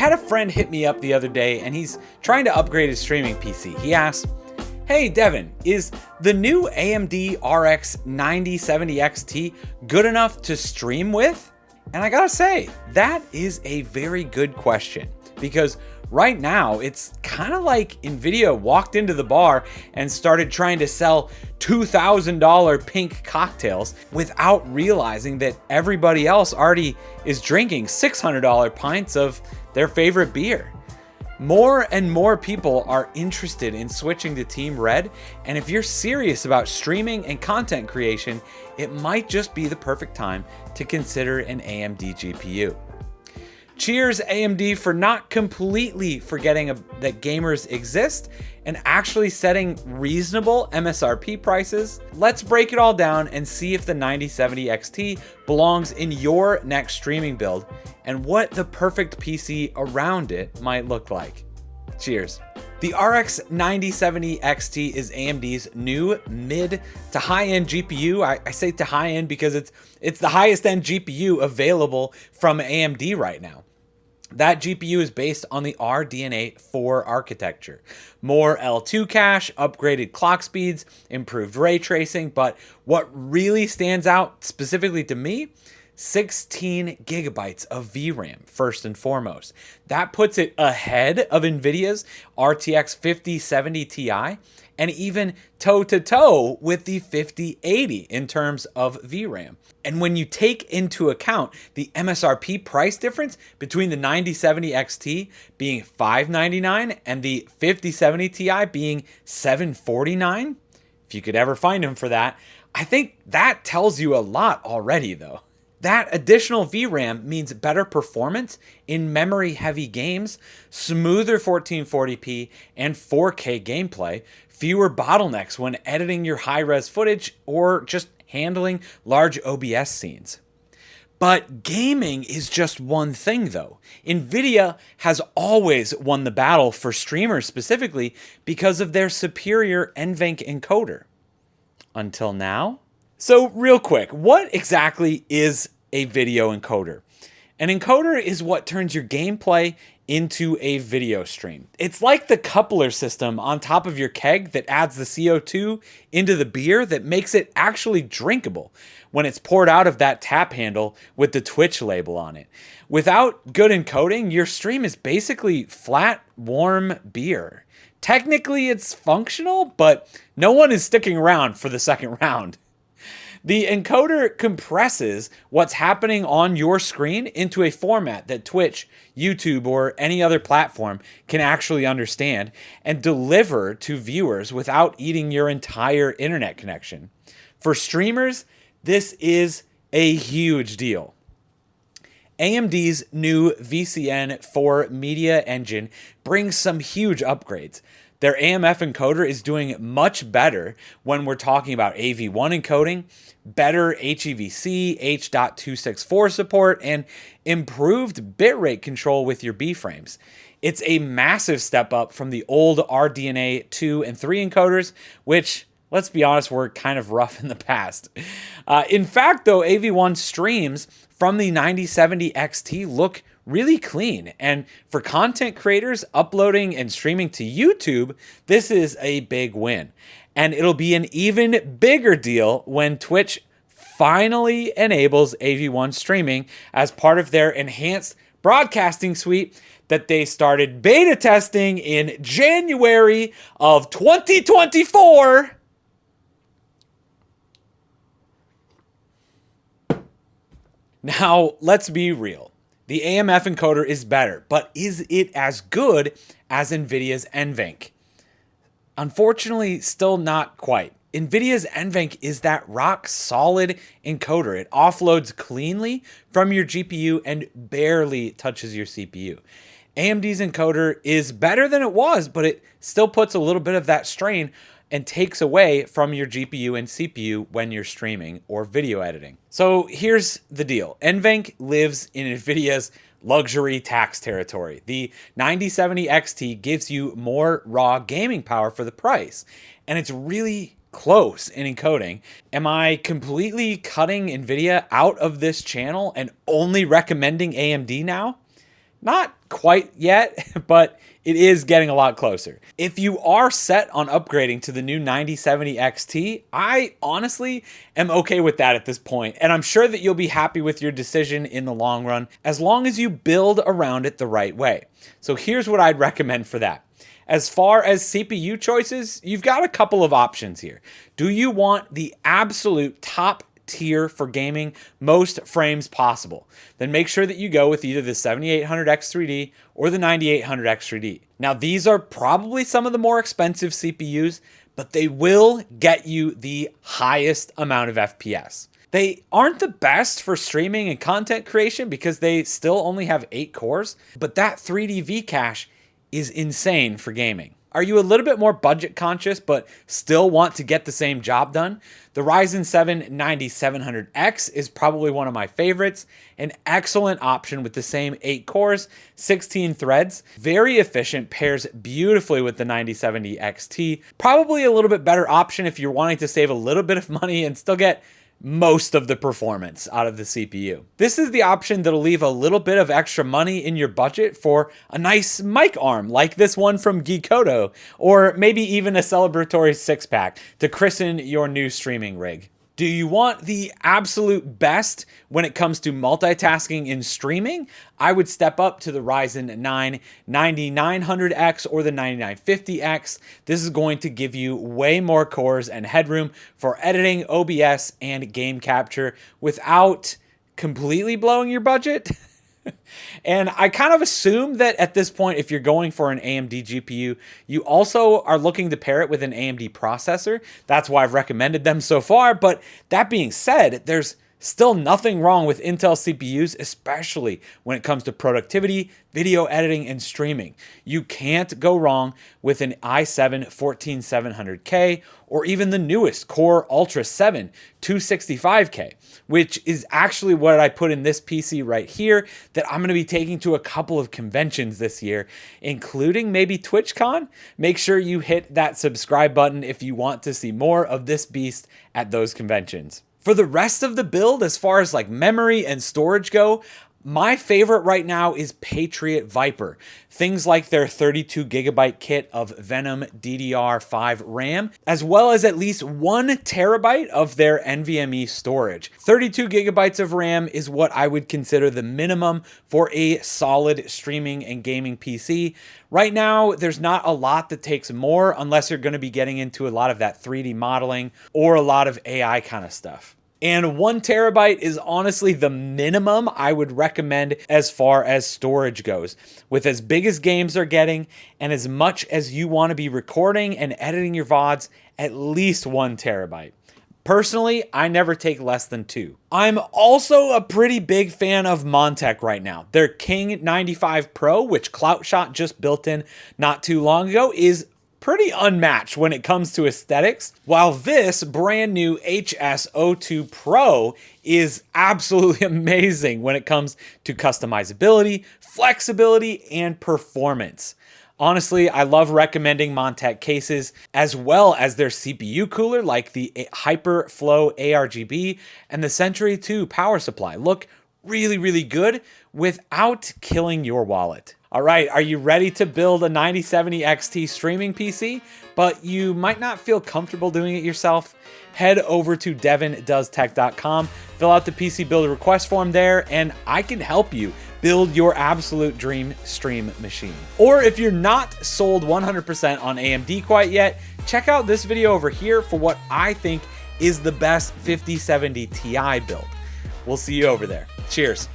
had a friend hit me up the other day and he's trying to upgrade his streaming PC. He asked, "Hey Devin, is the new AMD RX 9070 XT good enough to stream with?" And I gotta say, that is a very good question, because right now it's kind of like NVIDIA walked into the bar and started trying to sell $2,000 pink cocktails without realizing that everybody else already is drinking $600 pints of their favorite beer. More and more people are interested in switching to Team Red, and if you're serious about streaming and content creation, it might just be the perfect time to consider an AMD GPU. Cheers AMD for not completely forgetting that gamers exist and actually setting reasonable MSRP prices. Let's break it all down and see if the 9070 XT belongs in your next streaming build and what the perfect PC around it might look like. Cheers. The RX 9070 XT is AMD's new mid to high-end GPU. I say to high-end because it's the highest-end GPU available from AMD right now. That GPU is based on the RDNA 4 architecture. More L2 cache, upgraded clock speeds, improved ray tracing, but what really stands out specifically to me, 16 gigabytes of VRAM, first and foremost. That puts it ahead of NVIDIA's RTX 5070 Ti, and even toe-to-toe with the 5080 in terms of VRAM. And when you take into account the MSRP price difference between the 9070 XT being $599 and the 5070 Ti being $749, if you could ever find them for that, I think that tells you a lot already though. That additional VRAM means better performance in memory-heavy games, smoother 1440p and 4K gameplay, fewer bottlenecks when editing your high-res footage or just handling large OBS scenes. But gaming is just one thing though. NVIDIA has always won the battle for streamers specifically because of their superior NVENC encoder. Until now? So real quick, what exactly is a video encoder? An encoder is what turns your gameplay into a video stream. It's like the coupler system on top of your keg that adds the CO2 into the beer that makes it actually drinkable when it's poured out of that tap handle with the Twitch label on it. Without good encoding, your stream is basically flat, warm beer. Technically, it's functional, but no one is sticking around for the second round. The encoder compresses what's happening on your screen into a format that Twitch, YouTube, or any other platform can actually understand and deliver to viewers without eating your entire internet connection. For streamers, this is a huge deal. AMD's new VCN 4 media engine brings some huge upgrades. Their AMF encoder is doing much better when we're talking about AV1 encoding, better HEVC, H.264 support, and improved bitrate control with your B-frames. It's a massive step up from the old RDNA 2 and 3 encoders, which, let's be honest, were kind of rough in the past. In fact, though, AV1 streams from the 9070 XT look really clean, and for content creators uploading and streaming to YouTube, this is a big win. And it'll be an even bigger deal when Twitch finally enables AV1 streaming as part of their enhanced broadcasting suite that they started beta testing in January of 2024. Now, let's be real. The AMF encoder is better, but is it as good as NVIDIA's NVENC? Unfortunately, still not quite. NVIDIA's NVENC is that rock-solid encoder. It offloads cleanly from your GPU and barely touches your CPU. AMD's encoder is better than it was, but it still puts a little bit of that strain and takes away from your GPU and CPU when you're streaming or video editing. So here's the deal. NVENC lives in NVIDIA's luxury tax territory. The 9070 XT gives you more raw gaming power for the price, and it's really close in encoding. Am I completely cutting NVIDIA out of this channel and only recommending AMD now? Not quite yet, but it is getting a lot closer. If you are set on upgrading to the new 9070 XT, I honestly am okay with that at this point, and I'm sure that you'll be happy with your decision in the long run, as long as you build around it the right way. So here's what I'd recommend for that. As far as CPU choices, you've got a couple of options here. Do you want the absolute top tier for gaming, most frames possible? Then make sure that you go with either the 7800X3D or the 9800X3D. Now, these are probably some of the more expensive CPUs, but they will get you the highest amount of FPS. They aren't the best for streaming and content creation because they still only have 8 cores, but that 3D V cache is insane for gaming. Are you a little bit more budget conscious but still want to get the same job done? The Ryzen 7 9700X is probably one of my favorites. An excellent option with the same 8 cores, 16 threads. Very efficient, pairs beautifully with the 9070 XT. Probably a little bit better option if you're wanting to save a little bit of money and still get most of the performance out of the CPU. This is the option that'll leave a little bit of extra money in your budget for a nice mic arm like this one from Geekoto, or maybe even a celebratory 6-pack to christen your new streaming rig. Do you want the absolute best when it comes to multitasking in streaming? I would step up to the Ryzen 9 9900X or the 9950X. This is going to give you way more cores and headroom for editing, OBS, and game capture without completely blowing your budget. And I kind of assume that at this point, if you're going for an AMD GPU, you also are looking to pair it with an AMD processor. That's why I've recommended them so far. But that being said, there's still nothing wrong with Intel CPUs, especially when it comes to productivity, video editing, and streaming. You can't go wrong with an i7-14700K or even the newest Core Ultra 7 265K, which is actually what I put in this PC right here that I'm going to be taking to a couple of conventions this year, including maybe TwitchCon. Make sure you hit that subscribe button if you want to see more of this beast at those conventions. For the rest of the build, as far as like memory and storage go, my favorite right now is Patriot Viper. Things like their 32 gigabyte kit of Venom DDR5 RAM, as well as at least 1 terabyte of their NVMe storage. 32 gigabytes of RAM is what I would consider the minimum for a solid streaming and gaming PC. Right now, there's not a lot that takes more unless you're going to be getting into a lot of that 3D modeling or a lot of AI kind of stuff. And 1 terabyte is honestly the minimum I would recommend as far as storage goes. With as big as games are getting and as much as you want to be recording and editing your VODs, at least 1 terabyte. Personally, I never take less than 2. I'm also a pretty big fan of Montech right now. Their King 95 Pro, which Cloutshot just built in not too long ago, is pretty unmatched when it comes to aesthetics, while this brand new HS02 Pro is absolutely amazing when it comes to customizability, flexibility, and performance. Honestly, I love recommending Montech cases as well as their CPU cooler like the HyperFlow ARGB and the Century 2 power supply. Look really, really good without killing your wallet. All right, are you ready to build a 9070 XT streaming PC, but you might not feel comfortable doing it yourself? Head over to devindostech.com, fill out the PC build request form there, and I can help you build your absolute dream stream machine. Or if you're not sold 100% on AMD quite yet, check out this video over here for what I think is the best 5070 Ti build. We'll see you over there. Cheers.